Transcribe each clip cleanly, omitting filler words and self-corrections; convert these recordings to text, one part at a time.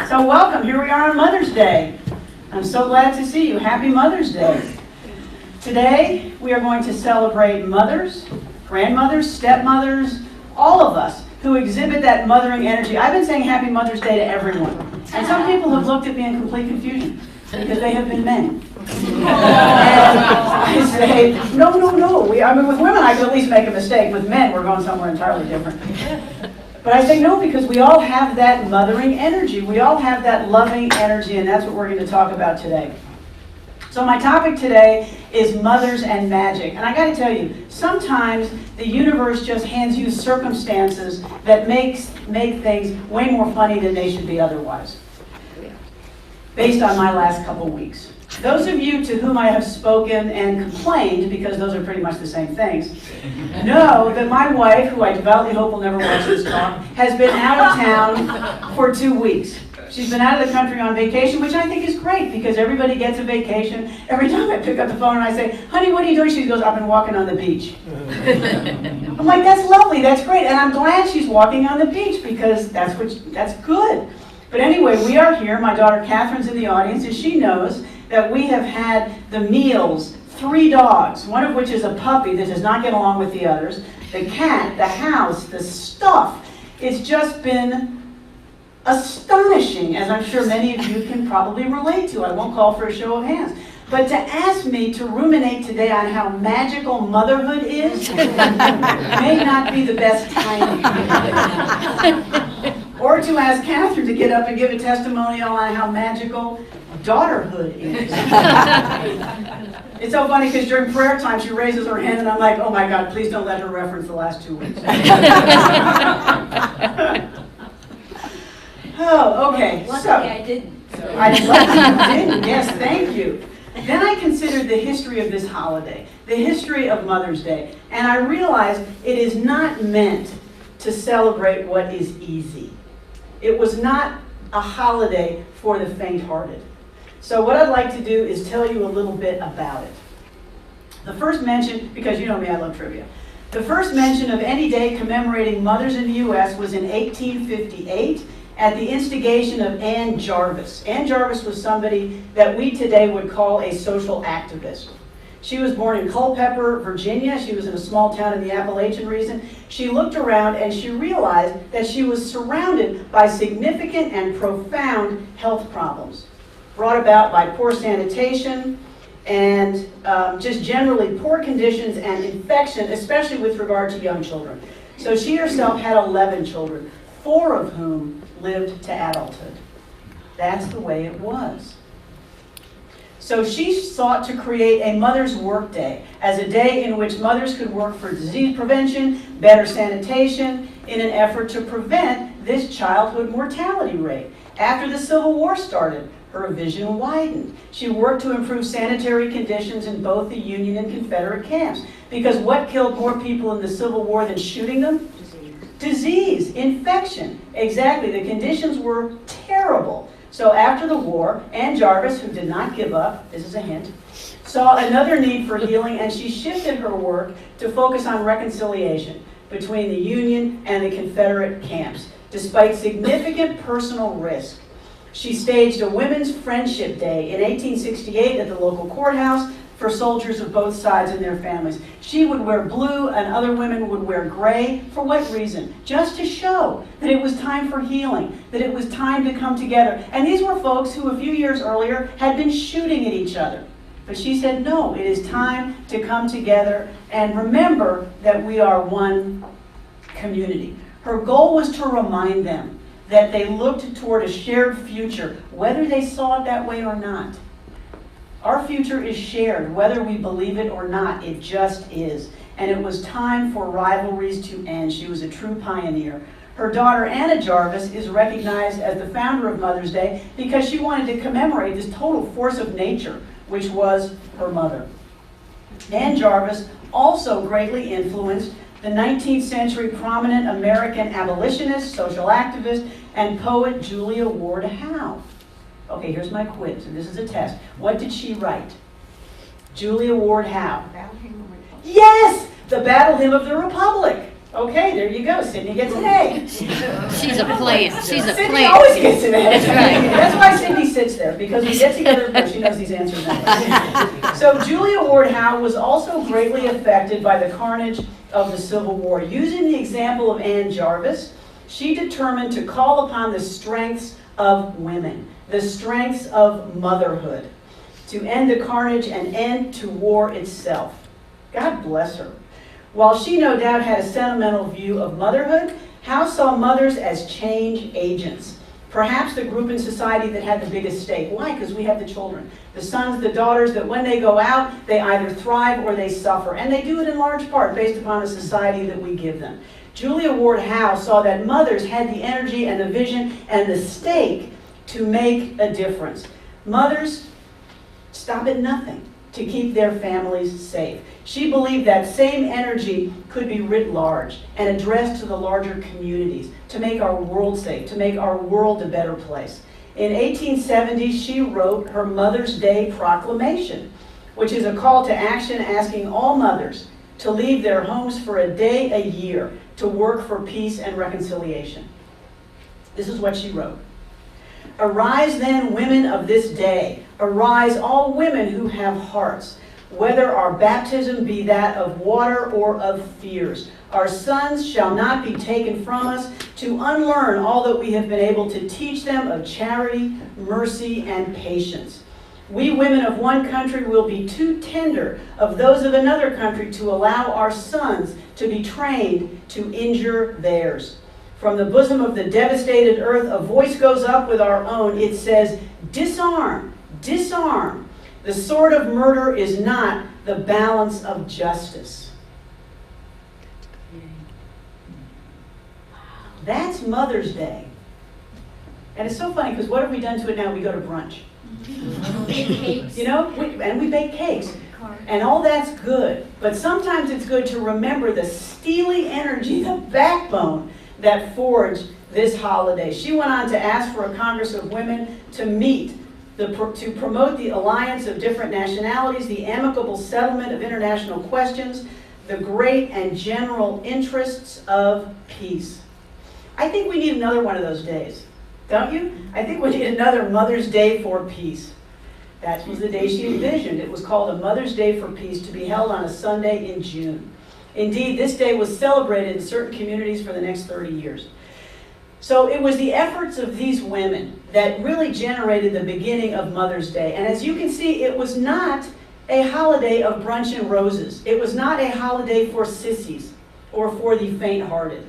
So welcome, here we are on Mother's Day. I'm so glad to see you. Happy Mother's Day. Today, we are going to celebrate mothers, grandmothers, stepmothers, all of us who exhibit that mothering energy. I've been saying Happy Mother's Day to everyone. And some people have looked at me in complete confusion because they have been men. And I say, no. I mean, with women, I could at least make a mistake. With men, we're going somewhere entirely different. But I say no because we all have that mothering energy. We all have that loving energy, and that's what we're going to talk about today. So my topic today is mothers and magic. And I got to tell you, sometimes the universe just hands you circumstances that make things way more funny than they should be otherwise, based on my last couple weeks. Those of you to whom I have spoken and complained, because those are pretty much the same things, know that my wife, who I devoutly hope will never watch this talk, has been out of town for 2 weeks. She's been out of the country on vacation, which I think is great because everybody gets a vacation. Every time I pick up the phone and I say, honey, what are you doing? She goes, I've been walking on the beach. I'm like, that's lovely, that's great. And I'm glad she's walking on the beach because that's good. But anyway, we are here. My daughter Catherine's in the audience, and she knows that we have had the meals, 3 dogs, one of which is a puppy that does not get along with the others, the cat, the house, the stuff. It's just been astonishing, as I'm sure many of you can probably relate to. I won't call for a show of hands. But to ask me to ruminate today on how magical motherhood is may not be the best timing. Or to ask Catherine to get up and give a testimonial on how magical daughterhood is. It's so funny because during prayer time she raises her hand and I'm like, oh my God, please don't let her reference the last 2 weeks. Oh, okay. Luckily I didn't. I'm lucky you didn't, yes, thank you. Then I considered the history of this holiday, the history of Mother's Day, and I realized it is not meant to celebrate what is easy. It was not a holiday for the faint-hearted. So what I'd like to do is tell you a little bit about it. The first mention, because you know me, I love trivia. The first mention of any day commemorating mothers in the U.S. was in 1858 at the instigation of Ann Jarvis. Ann Jarvis was somebody that we today would call a social activist. She was born in Culpeper, Virginia. She was in a small town in the Appalachian region. She looked around and she realized that she was surrounded by significant and profound health problems brought about by poor sanitation and just generally poor conditions and infection, especially with regard to young children. So she herself had 11 children, 4 of whom lived to adulthood. That's the way it was. So she sought to create a Mother's Work Day as a day in which mothers could work for disease prevention, better sanitation, in an effort to prevent this childhood mortality rate. After the Civil War started, her vision widened. She worked to improve sanitary conditions in both the Union and Confederate camps. Because what killed more people in the Civil War than shooting them? Disease, infection. Exactly, the conditions were terrible. So after the war, Ann Jarvis, who did not give up, this is a hint, saw another need for healing, and she shifted her work to focus on reconciliation between the Union and the Confederate camps, despite significant personal risk. She staged a Women's Friendship Day in 1868 at the local courthouse for soldiers of both sides and their families. She would wear blue and other women would wear gray. For what reason? Just to show that it was time for healing, that it was time to come together. And these were folks who a few years earlier had been shooting at each other. But she said, no, it is time to come together and remember that we are one community. Her goal was to remind them that they looked toward a shared future, whether they saw it that way or not. Our future is shared, whether we believe it or not, it just is. And it was time for rivalries to end. She was a true pioneer. Her daughter, Anna Jarvis, is recognized as the founder of Mother's Day because she wanted to commemorate this total force of nature, which was her mother. Ann Jarvis also greatly influenced the 19th century prominent American abolitionist, social activist, and poet Julia Ward Howe. Okay, here's my quiz, and this is a test. What did she write? Julia Ward Howe. Battle Hymn of the Republic. Yes! The Battle Hymn of the Republic. Okay, there you go. Sydney gets an A. She's a plant. She's a Sydney plant. always gets an A. That's right. That's why Sydney sits there, because we get together and she knows these answers anyway. So Julia Ward Howe was also greatly affected by the carnage of the Civil War. Using the example of Anne Jarvis, she determined to call upon the strengths of women, the strengths of motherhood, to end the carnage and end to war itself. God bless her. While she no doubt had a sentimental view of motherhood, Howe saw mothers as change agents. Perhaps the group in society that had the biggest stake. Why? Because we have the children. The sons, the daughters, that when they go out, they either thrive or they suffer. And they do it in large part based upon the society that we give them. Julia Ward Howe saw that mothers had the energy and the vision and the stake to make a difference. Mothers stop at nothing to keep their families safe. She believed that same energy could be writ large and addressed to the larger communities, to make our world safe, to make our world a better place. In 1870, she wrote her Mother's Day Proclamation, which is a call to action asking all mothers to leave their homes for a day a year to work for peace and reconciliation. This is what she wrote. Arise then, women of this day. Arise, all women who have hearts, whether our baptism be that of water or of fears. Our sons shall not be taken from us, to unlearn all that we have been able to teach them of charity, mercy, and patience. We women of one country will be too tender of those of another country to allow our sons to be trained to injure theirs. From the bosom of the devastated earth, a voice goes up with our own. It says, disarm, disarm. The sword of murder is not the balance of justice. That's Mother's Day. And it's so funny because what have we done to it now? We go to brunch. You know, and we bake cakes. And all that's good. But sometimes it's good to remember the steely energy, the backbone that forged this holiday. She went on to ask for a Congress of Women to meet, to promote the alliance of different nationalities, the amicable settlement of international questions, the great and general interests of peace. I think we need another one of those days, don't you? I think we need another Mother's Day for Peace. That was the day she envisioned. It was called a Mother's Day for Peace, to be held on a Sunday in June. Indeed, this day was celebrated in certain communities for the next 30 years. So it was the efforts of these women that really generated the beginning of Mother's Day. And as you can see, it was not a holiday of brunch and roses. It was not a holiday for sissies or for the faint-hearted.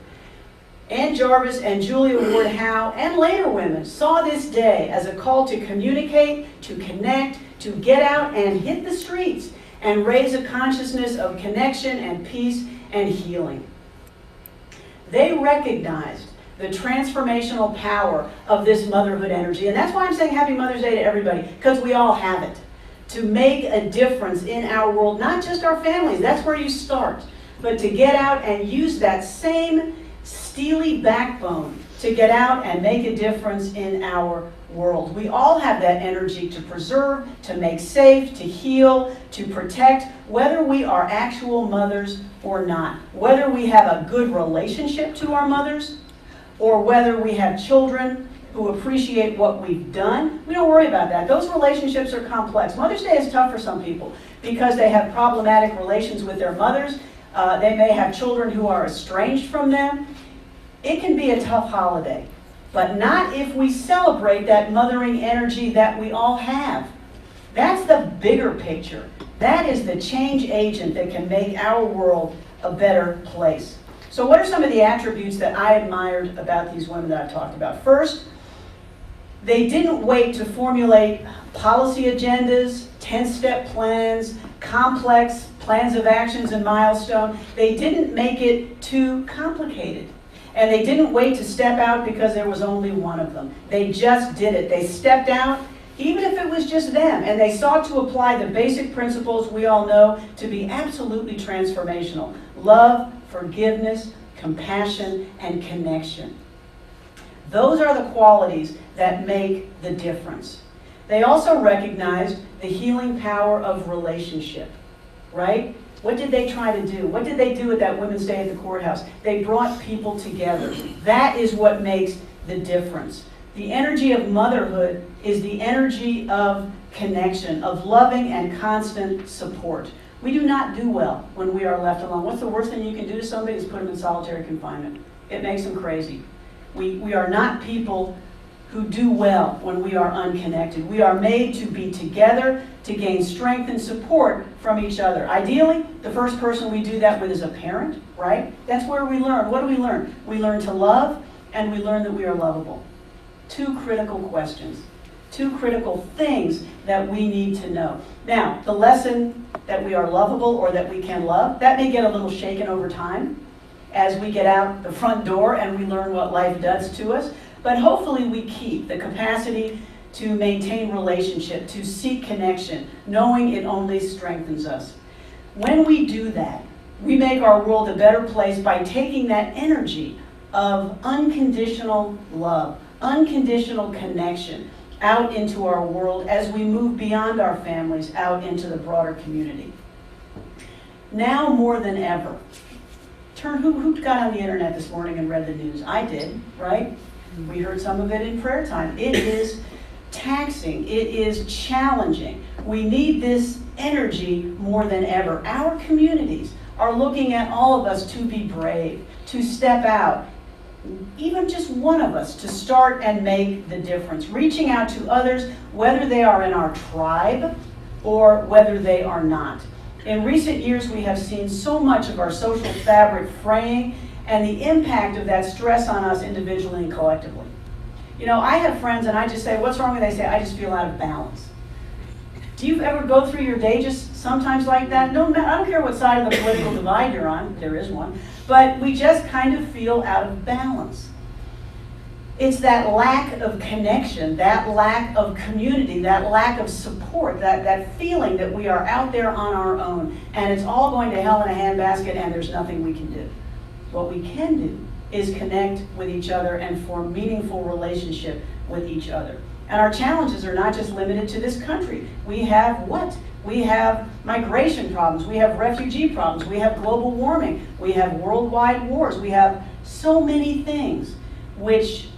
Anne Jarvis and Julia Ward Howe and later women saw this day as a call to communicate, to connect, to get out and hit the streets and raise a consciousness of connection and peace and healing. They recognized the transformational power of this motherhood energy. And that's why I'm saying Happy Mother's Day to everybody, because we all have it. To make a difference in our world, not just our families, that's where you start, but to get out and use that same steely backbone to get out and make a difference in our world. We all have that energy to preserve, to make safe, to heal, to protect, whether we are actual mothers or not. Whether we have a good relationship to our mothers, or whether we have children who appreciate what we've done. We don't worry about that. Those relationships are complex. Mother's Day is tough for some people because they have problematic relations with their mothers. They may have children who are estranged from them. It can be a tough holiday, but not if we celebrate that mothering energy that we all have. That's the bigger picture. That is the change agent that can make our world a better place. So what are some of the attributes that I admired about these women that I've talked about? First, they didn't wait to formulate policy agendas, 10-step plans, complex plans of actions and milestones. They didn't make it too complicated. And they didn't wait to step out because there was only one of them. They just did it. They stepped out, even if it was just them, and they sought to apply the basic principles we all know to be absolutely transformational. Love, forgiveness, compassion, and connection. Those are the qualities that make the difference. They also recognized the healing power of relationship, right? What did they try to do? What did they do at that Women's Day at the courthouse? They brought people together. That is what makes the difference. The energy of motherhood is the energy of connection, of loving and constant support. We do not do well when we are left alone. What's the worst thing you can do to somebody is put them in solitary confinement. It makes them crazy. We are not people who do well when we are unconnected. We are made to be together, to gain strength and support from each other. Ideally, the first person we do that with is a parent, right? That's where we learn. What do we learn? We learn to love, and we learn that we are lovable. Two critical questions, two critical things that we need to know. Now, the lesson that we are lovable or that we can love, that may get a little shaken over time as we get out the front door and we learn what life does to us. But hopefully we keep the capacity to maintain relationship, to seek connection, knowing it only strengthens us. When we do that, we make our world a better place by taking that energy of unconditional love, unconditional connection out into our world as we move beyond our families out into the broader community. Now more than ever, who got on the internet this morning and read the news? I did, right? We heard some of it in prayer time. It is taxing. It is challenging. We need this energy more than ever. Our communities are looking at all of us to be brave, to step out, even just one of us to start and make the difference, reaching out to others, whether they are in our tribe or whether they are not. In recent years, we have seen so much of our social fabric fraying and the impact of that stress on us individually and collectively. You know, I have friends and I just say, what's wrong? And they say, I just feel out of balance. Do you ever go through your day just sometimes like that? No, I don't care what side of the political divide you're on, there is one, but we just kind of feel out of balance. It's that lack of connection, that lack of community, that lack of support, that feeling that we are out there on our own and it's all going to hell in a handbasket and there's nothing we can do. What we can do is connect with each other and form meaningful relationship with each other. And our challenges are not just limited to this country. We have what? We have migration problems, we have refugee problems, we have global warming, we have worldwide wars, we have so many things which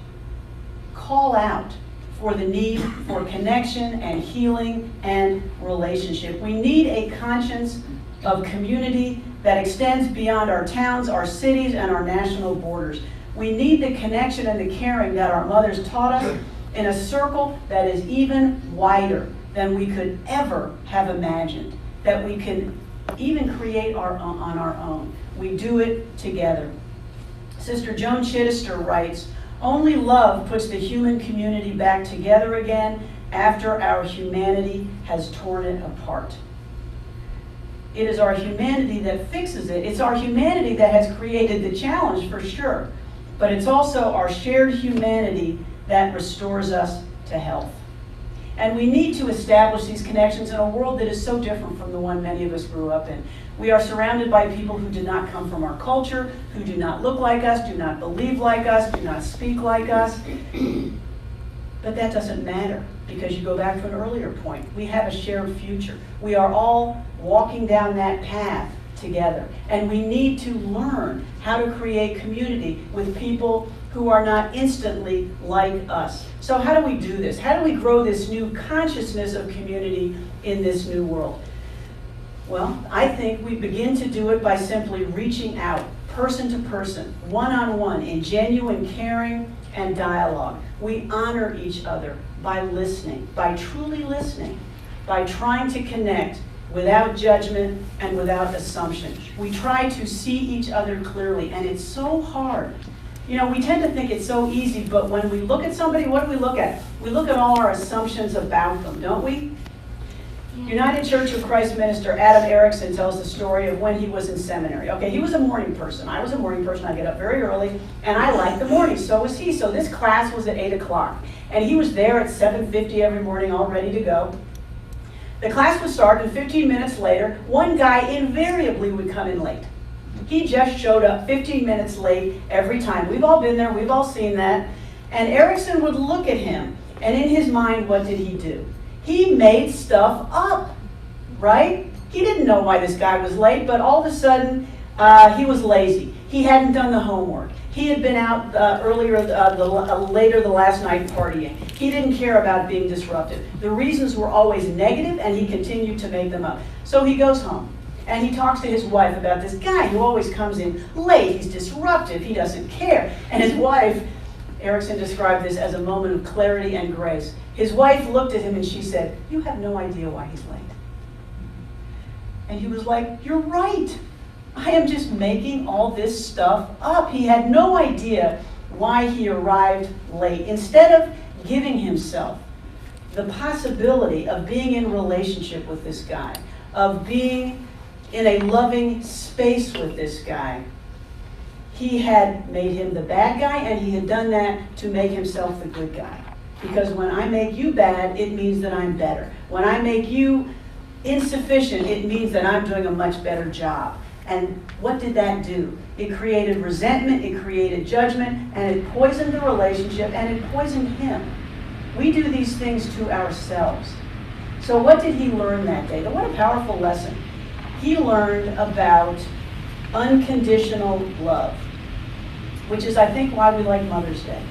call out for the need for connection and healing and relationship. We need a conscience of community that extends beyond our towns, our cities, and our national borders. We need the connection and the caring that our mothers taught us in a circle that is even wider than we could ever have imagined, that we can even create on our own. We do it together. Sister Joan Chittister writes, "Only love puts the human community back together again after our humanity has torn it apart." It is our humanity that fixes it. It's our humanity that has created the challenge for sure, but it's also our shared humanity that restores us to health. And we need to establish these connections in a world that is so different from the one many of us grew up in. We are surrounded by people who did not come from our culture, who do not look like us, do not believe like us, do not speak like us. But that doesn't matter, because you go back to an earlier point. We have a shared future. We are all walking down that path together. And we need to learn how to create community with people who are not instantly like us. So how do we do this? How do we grow this new consciousness of community in this new world? Well, I think we begin to do it by simply reaching out, person to person, one-on-one, in genuine caring and dialogue. We honor each other by listening, by truly listening, by trying to connect without judgment and without assumption. We try to see each other clearly, and it's so hard. You know, we tend to think it's so easy, but when we look at somebody, what do we look at? We look at all our assumptions about them, don't we? United Church of Christ minister Adam Erickson tells the story of when he was in seminary. Okay, he was a morning person. I was a morning person. I get up very early, and I liked the morning. So was he. So this class was at 8 o'clock, and he was there at 7:50 every morning, all ready to go. The class would start, and 15 minutes later, one guy invariably would come in late. He just showed up 15 minutes late every time. We've all been there. We've all seen that. And Erickson would look at him, and in his mind, what did he do? He made stuff up, right? He didn't know why this guy was late, but all of a sudden, he was lazy. He hadn't done the homework. He had been out later the last night partying. He didn't care about being disruptive. The reasons were always negative, and he continued to make them up. So he goes home, and he talks to his wife about this guy who always comes in late. He's disruptive. He doesn't care. And his wife, Erickson described this as a moment of clarity and grace. His wife looked at him and she said, "You have no idea why he's late." And he was like, "You're right. I am just making all this stuff up." He had no idea why he arrived late. Instead of giving himself the possibility of being in relationship with this guy, of being in a loving space with this guy, he had made him the bad guy, and he had done that to make himself the good guy. Because when I make you bad, it means that I'm better. When I make you insufficient, it means that I'm doing a much better job. And what did that do? It created resentment, it created judgment, and it poisoned the relationship, and it poisoned him. We do these things to ourselves. So what did he learn that day? What a powerful lesson. He learned about unconditional love, which is, I think, why we like Mother's Day.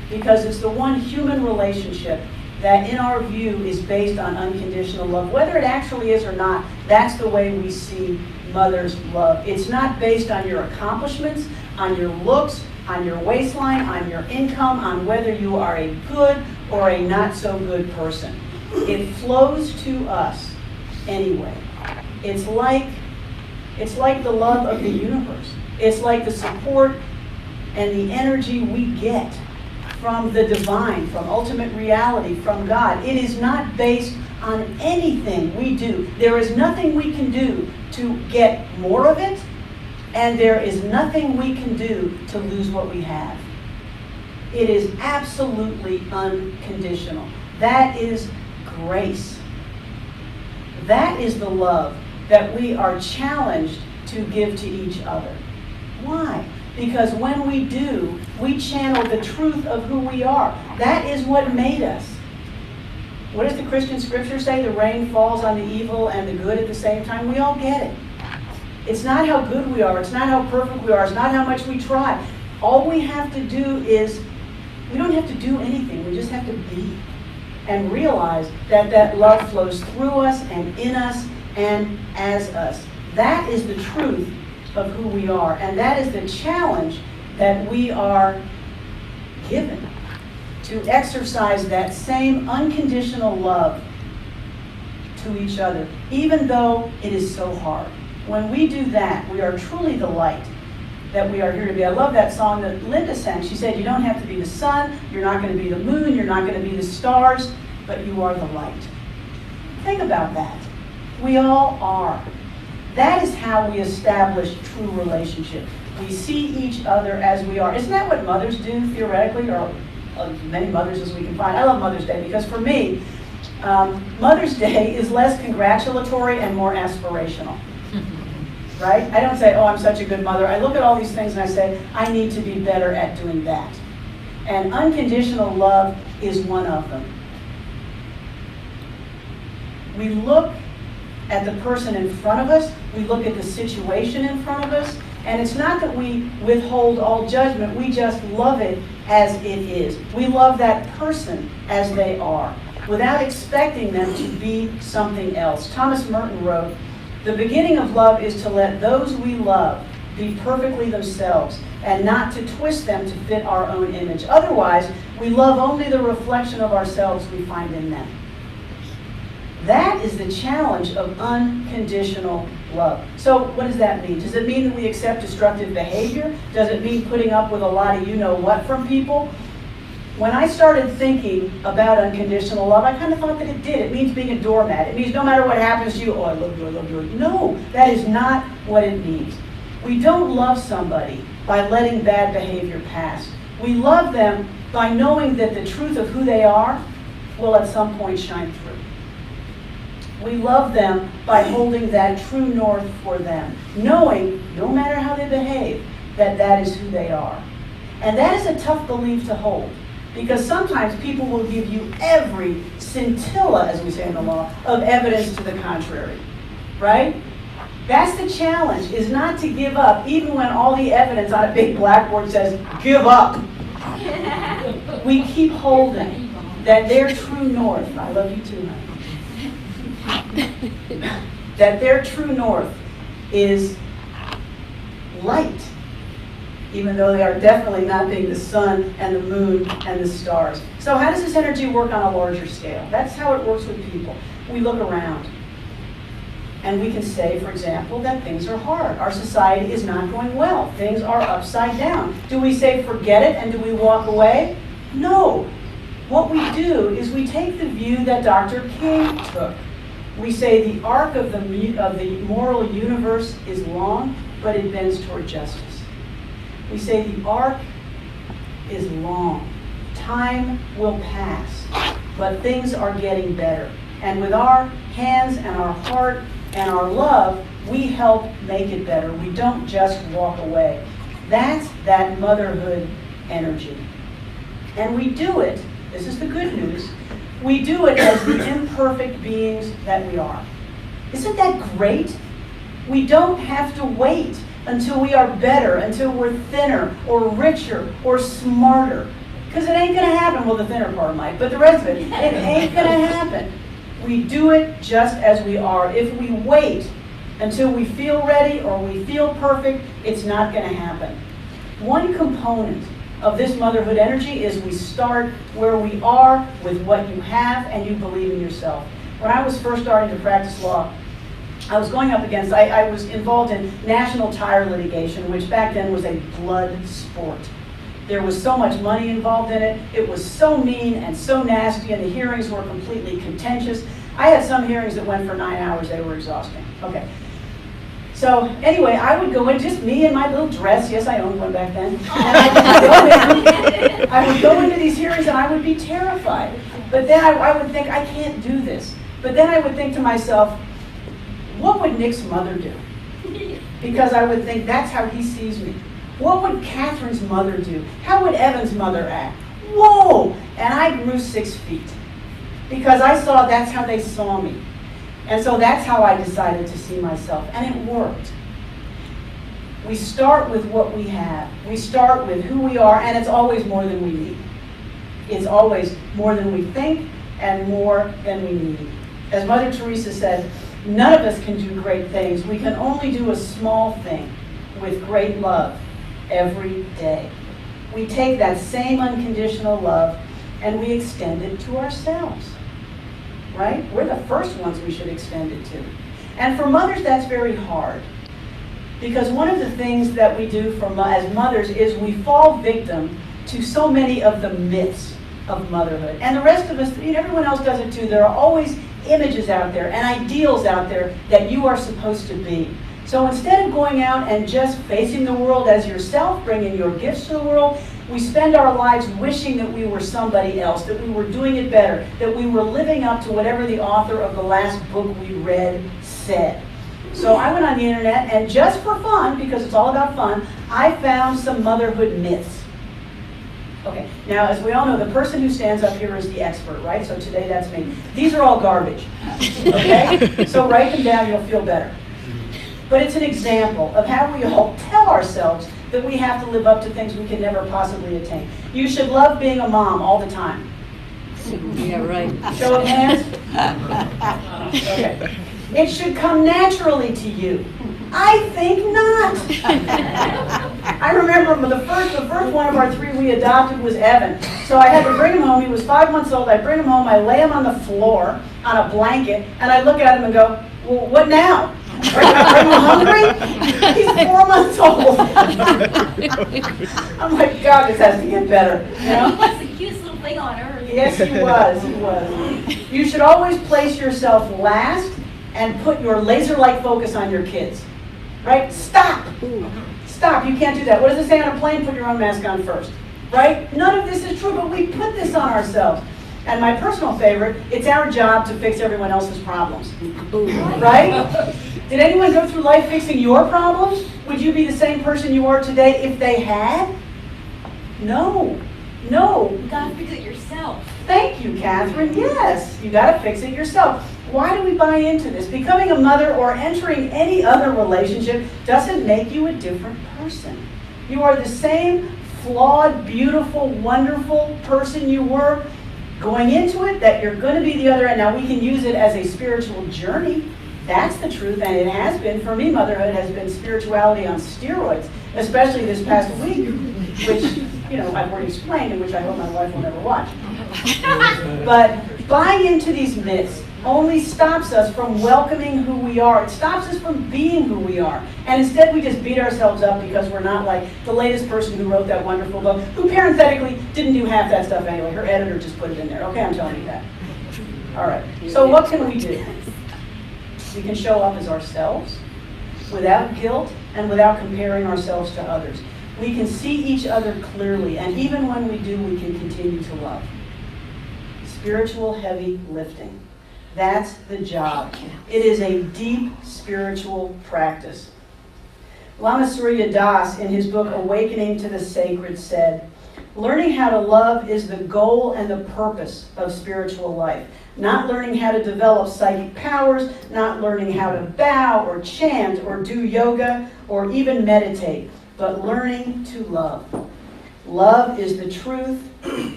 Because it's the one human relationship that, in our view, is based on unconditional love. Whether it actually is or not, that's the way we see mother's love. It's not based on your accomplishments, on your looks, on your waistline, on your income, on whether you are a good or a not so good person. It flows to us anyway. It's like the love of the universe. It's like the support and the energy we get from the divine, from ultimate reality, from God. It is not based on anything we do. There is nothing we can do to get more of it, and there is nothing we can do to lose what we have. It is absolutely unconditional. That is grace. That is the love that we are challenged to give to each other. Why? Because when we do, we channel the truth of who we are. That is what made us. What does the Christian scripture say? The rain falls on the evil and the good at the same time. We all get it. It's not how good we are. It's not how perfect we are. It's not how much we try. All we have to do is, we don't have to do anything. We just have to be. And realize that that love flows through us and in us and as us. That is the truth of who we are. And that is the challenge that we are given, to exercise that same unconditional love to each other, even though it is so hard. When we do that, we are truly the light that we are here to be. I love that song that Linda sang. She said, you don't have to be the sun, you're not going to be the moon, you're not going to be the stars, but you are the light. Think about that. We all are. That is how we establish true relationship. We see each other as we are. Isn't that what mothers do, theoretically, or as many mothers as we can find? I love Mother's Day because for me, Mother's Day is less congratulatory and more aspirational. Right? I don't say, oh, I'm such a good mother. I look at all these things and I say, I need to be better at doing that. And unconditional love is one of them. We look at the person in front of us, we look at the situation in front of us, and it's not that we withhold all judgment, we just love it as it is. We love that person as they are, without expecting them to be something else. Thomas Merton wrote, the beginning of love is to let those we love be perfectly themselves and not to twist them to fit our own image. Otherwise, we love only the reflection of ourselves we find in them. That is the challenge of unconditional love. So what does that mean? Does it mean that we accept destructive behavior? Does it mean putting up with a lot of you-know-what from people? When I started thinking about unconditional love, I kind of thought that it did. It means being a doormat. It means no matter what happens to you, oh, I love you, I love you. No, that is not what it means. We don't love somebody by letting bad behavior pass. We love them by knowing that the truth of who they are will at some point shine through. We love them by holding that true north for them, knowing, no matter how they behave, that that is who they are. And that is a tough belief to hold, because sometimes people will give you every scintilla, as we say in the law, of evidence to the contrary. right? That's the challenge, is not to give up, even when all the evidence on a big blackboard says, give up. We keep holding that their true north, I love you too, honey, that their true north is light, even though they are definitely not being the sun and the moon and the stars. So how does this energy work on a larger scale? That's how it works with people. We look around and we can say, for example, that things are hard. Our society is not going well. Things are upside down. Do we say forget it and do we walk away? No. What we do is we take the view that Dr. King took. We say the arc of the moral universe is long, but it bends toward justice. We say the arc is long. Time will pass, but things are getting better. And with our hands and our heart and our love, we help make it better. We don't just walk away. That's that motherhood energy. And we do it, this is the good news, we do it as the imperfect beings that we are. Isn't that great? We don't have to wait until we are better, until we're thinner or richer or smarter. Because it ain't going to happen. Well, the thinner part might, but the rest of it ain't going to happen. We do it just as we are. If we wait until we feel ready or we feel perfect, it's not going to happen. One component of this motherhood energy is we start where we are with what you have and you believe in yourself. When I was first starting to practice law, I was going up against, I was involved in national tire litigation, which back then was a blood sport. There was so much money involved in it. It was so mean and so nasty, and the hearings were completely contentious. I had some hearings that went for 9 hours. They were exhausting. Okay. So anyway, I would go in, just me in my little dress. Yes, I owned one back then. And I would go into these hearings and I would be terrified. But then I would think, I can't do this. But then I would think to myself, what would Nick's mother do? Because I would think, that's how he sees me. What would Catherine's mother do? How would Evan's mother act? Whoa! And I grew 6 feet. Because I saw that's how they saw me. And so that's how I decided to see myself. And it worked. We start with what we have. We start with who we are, and it's always more than we need. It's always more than we think and more than we need. As Mother Teresa said, none of us can do great things. We can only do a small thing with great love every day. We take that same unconditional love and we extend it to ourselves. Right? We're the first ones we should extend it to. And for mothers, that's very hard. Because one of the things that we do as mothers is we fall victim to so many of the myths of motherhood. And the rest of us, everyone else does it too. There are always images out there and ideals out there that you are supposed to be. So instead of going out and just facing the world as yourself, bringing your gifts to the world, we spend our lives wishing that we were somebody else, that we were doing it better, that we were living up to whatever the author of the last book we read said. So I went on the internet, and just for fun, because it's all about fun, I found some motherhood myths. Okay, now as we all know, the person who stands up here is the expert, right? So today that's me. These are all garbage, okay? So write them down, you'll feel better. But it's an example of how we all tell ourselves that we have to live up to things we can never possibly attain. You should love being a mom all the time. Yeah, right. Show of hands. Okay. It should come naturally to you. I think not. I remember the first one of our 3 we adopted was Evan. So I had to bring him home. He was 5 months old. I bring him home. I lay him on the floor on a blanket, and I look at him and go, well, what now? Are you hungry? He's 4 months old. I'm like, God, this has to get better. You know? He was the cutest little thing on earth. Yes, he was. He was. You should always place yourself last and put your laser-like focus on your kids. Right? Stop. Stop. You can't do that. What does it say on a plane? Put your own mask on first. Right? None of this is true, but we put this on ourselves. And my personal favorite, it's our job to fix everyone else's problems. Right? Did anyone go through life fixing your problems? Would you be the same person you are today if they had? No. No. You gotta fix it yourself. Thank you, Catherine. Yes, you got to fix it yourself. Why do we buy into this? Becoming a mother or entering any other relationship doesn't make you a different person. You are the same flawed, beautiful, wonderful person you were going into it, that you're going to be the other end. Now, we can use it as a spiritual journey. That's the truth, and it has been. For me, motherhood has been spirituality on steroids, especially this past week, which, I've already explained, and which I hope my wife will never watch. But buying into these myths only stops us from welcoming who we are. It stops us from being who we are. And instead we just beat ourselves up because we're not like the latest person who wrote that wonderful book, who parenthetically didn't do half that stuff anyway. Her editor just put it in there. Okay, I'm telling you that. All right, so what can we do? We can show up as ourselves without guilt and without comparing ourselves to others. We can see each other clearly, and even when we do, we can continue to love. Spiritual heavy lifting. That's the job. It is a deep spiritual practice. Lama Surya Das, in his book Awakening to the Sacred, said, "Learning how to love is the goal and the purpose of spiritual life. Not learning how to develop psychic powers, not learning how to bow or chant or do yoga or even meditate, but learning to love. Love is the truth.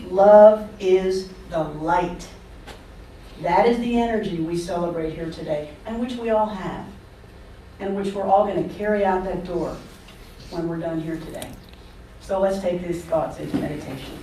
Love is the light." That is the energy we celebrate here today, and which we all have, and which we're all going to carry out that door when we're done here today. So let's take these thoughts into meditation.